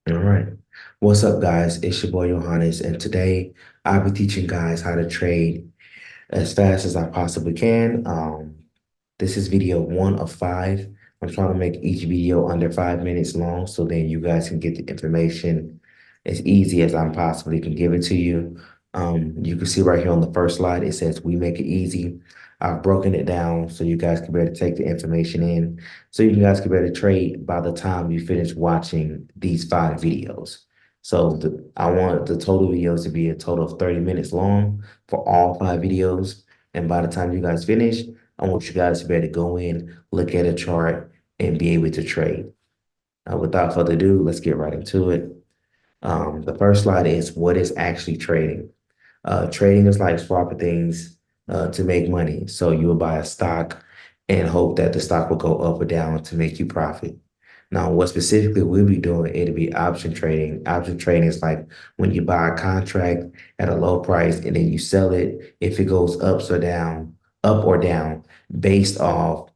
All right. What's up, guys? It's your boy Johannes, and today I'll be teaching guys how to trade as fast as I possibly can. This is video 1 of 5. I'm trying to make each video under 5 minutes long so then you guys can get the information as easy as I possibly can give it to you. You can see right here on the first slide, it says we make it easy. I've broken it down so you guys can be able to take the information in so you guys can be able to trade by the time you finish watching these 5 videos. So I want the total videos to be a total of 30 minutes long for all 5 videos. And by the time you guys finish, I want you guys to be able to go in, look at a chart, and be able to trade. Without further ado, let's get right into it. The first slide is what is actually trading. Trading is like swapping things to make money. So you will buy a stock and hope that the stock will go up or down to make you profit. Now, what specifically we'll be doing, it'll be option trading. Option trading is like when you buy a contract at a low price and then you sell it if it goes up or down, based off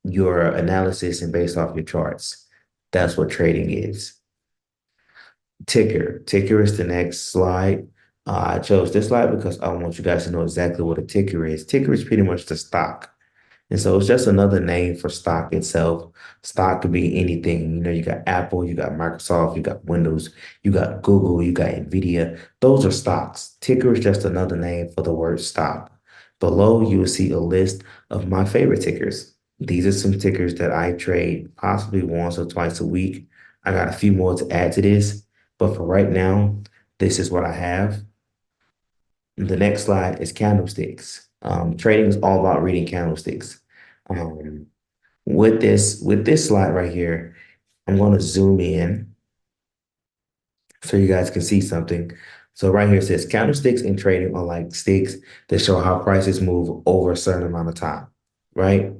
your analysis and based off your charts. That's what trading is. Ticker. Ticker is the next slide. I chose this slide because I want you guys to know exactly what a ticker is. Ticker is pretty much the stock. And so it's just another name for stock itself. Stock could be anything. You got Apple, you got Microsoft, you got Windows, you got Google, you got Nvidia. Those are stocks. Ticker is just another name for the word stock. Below, you will see a list of my favorite tickers. These are some tickers that I trade possibly once or twice a week. I got a few more to add to this, but for right now, this is what I have. The next slide is candlesticks. Trading is all about reading candlesticks. Um, with this slide right here, I'm going to zoom in so you guys can see something. So right here it says candlesticks in trading are like sticks that show how prices move over a certain amount of time, right?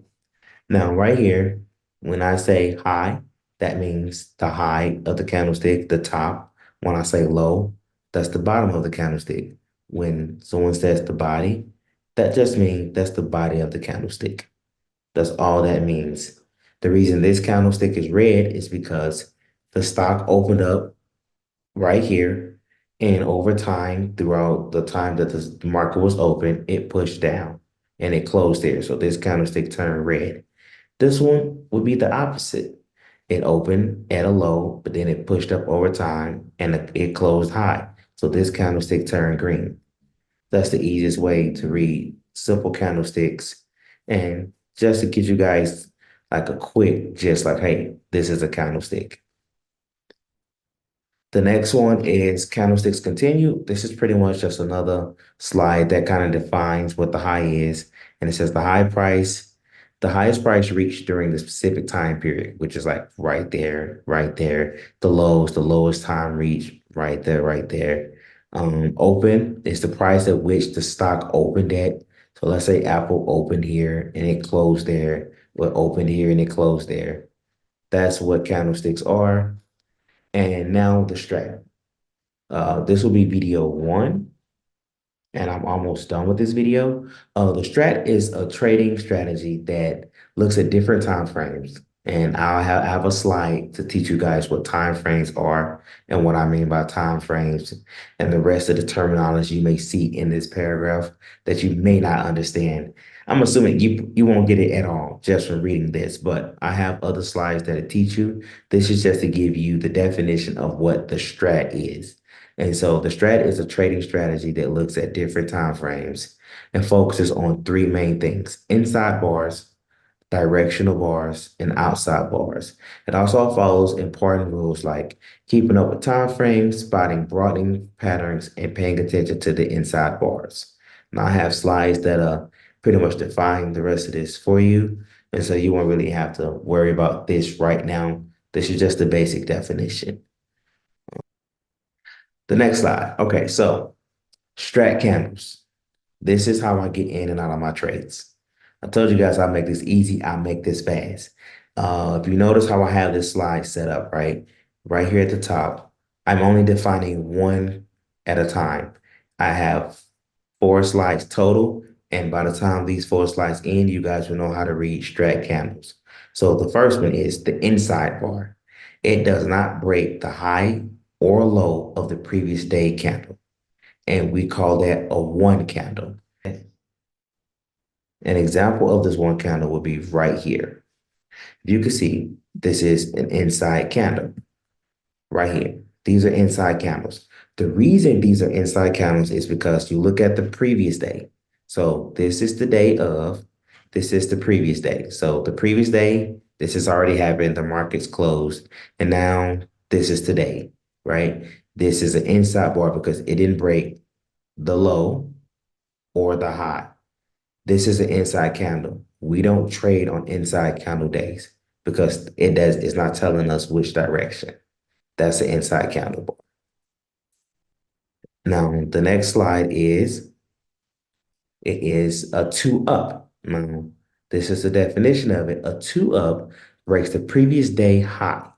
Now, right here, when I say high, that means the high of the candlestick, the top. When I say low, that's the bottom of the candlestick. When someone says the body, that just means that's the body of the candlestick. That's all that means. The reason this candlestick is red is because the stock opened up right here, and over time, throughout the time that the market was open, it pushed down and it closed there. So this candlestick turned red. This one would be the opposite. It opened at a low, but then it pushed up over time and it closed high. So this candlestick turned green. That's the easiest way to read simple candlesticks. And just to give you guys like a quick, just like, hey, this is a candlestick. The next one is candlesticks continue. This is pretty much just another slide that kind of defines what the high is. And it says the highest price reached during the specific time period, which is like right there, right there. The lowest time reached right there, right there. Open is the price at which the stock opened at. So let's say Apple opened here and it closed there, or opened here and it closed there. That's what candlesticks are. And now the strat. This will be video 1, and I'm almost done with this video. The strat is a trading strategy that looks at different time frames. And I have a slide to teach you guys what time frames are and what I mean by time frames and the rest of the terminology you may see in this paragraph that you may not understand. I'm assuming you won't get it at all just from reading this, but I have other slides that teach you. This is just to give you the definition of what the strat is. And so the strat is a trading strategy that looks at different time frames and focuses on three main things: inside bars, directional bars, and outside bars. It also follows important rules like keeping up with time frames, spotting broadening patterns, and paying attention to the inside bars. Now I have slides that pretty much define the rest of this for you. And so you won't really have to worry about this right now. This is just the basic definition. The next slide. Okay, so strat candles. This is how I get in and out of my trades. I told you guys I'll make this easy. I'll make this fast. If you notice how I have this slide set up, right? Right here at the top, I'm only defining one at a time. I have 4 slides total. And by the time these 4 slides end, you guys will know how to read strat candles. So the first one is the inside bar. It does not break the high or low of the previous day candle. And we call that a one candle. An example of this one candle would be right here. You can see this is an inside candle right here. These are inside candles. The reason these are inside candles is because you look at the previous day. So this is the day of, this is the previous day. So the previous day, this has already happened. The market's closed. And now this is today, right? This is an inside bar because it didn't break the low or the high. This is an inside candle. We don't trade on inside candle days because it's not telling us which direction. That's an inside candle bar. Now, the next slide is it is a two up. Now, this is the definition of it. A two up breaks the previous day high.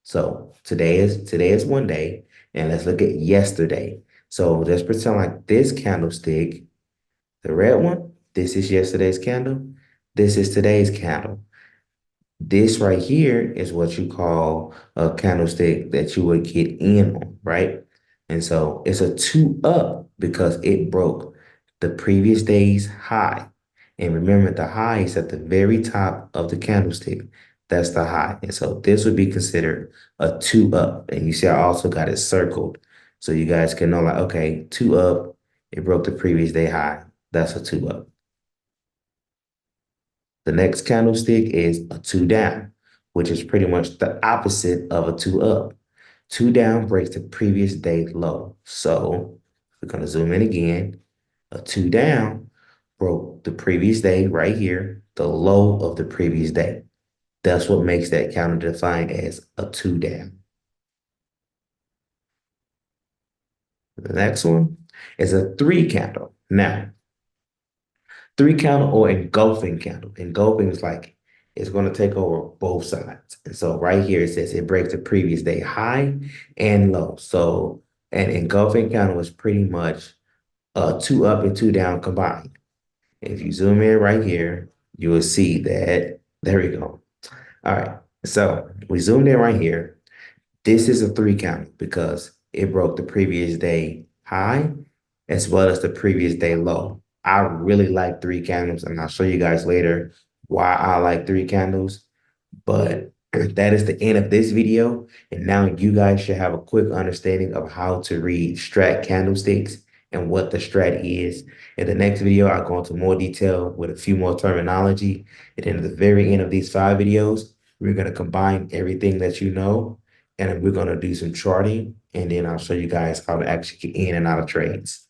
So today is one day, and let's look at yesterday. So let's pretend like this candlestick, the red one, this is yesterday's candle. This is today's candle. This right here is what you call a candlestick that you would get in on, right? And so it's a two up because it broke the previous day's high. And remember, the high is at the very top of the candlestick. That's the high. And so this would be considered a two up. And you see, I also got it circled. So you guys can know, like, okay, two up, it broke the previous day high. That's a two up. The next candlestick is a two down, which is pretty much the opposite of a two up. Two down breaks the previous day low. So we're going to zoom in again. A two down broke the previous day right here, the low of the previous day. That's what makes that candle defined as a two down. The next one is a three candle. Now, three candle or engulfing candle. Engulfing is like it's going to take over both sides. And so right here it says it breaks the previous day high and low. So an engulfing candle is pretty much two up and two down combined. If you zoom in right here, you will see that there we go. All right. So we zoomed in right here. This is a three candle because it broke the previous day high as well as the previous day low. I really like three candles, and I'll show you guys later why I like three candles. But that is the end of this video. And now you guys should have a quick understanding of how to read strat candlesticks and what the strat is. In the next video, I'll go into more detail with a few more terminology. And then at the very end of these 5 videos, we're going to combine everything that you know, and we're going to do some charting. And then I'll show you guys how to actually get in and out of trades.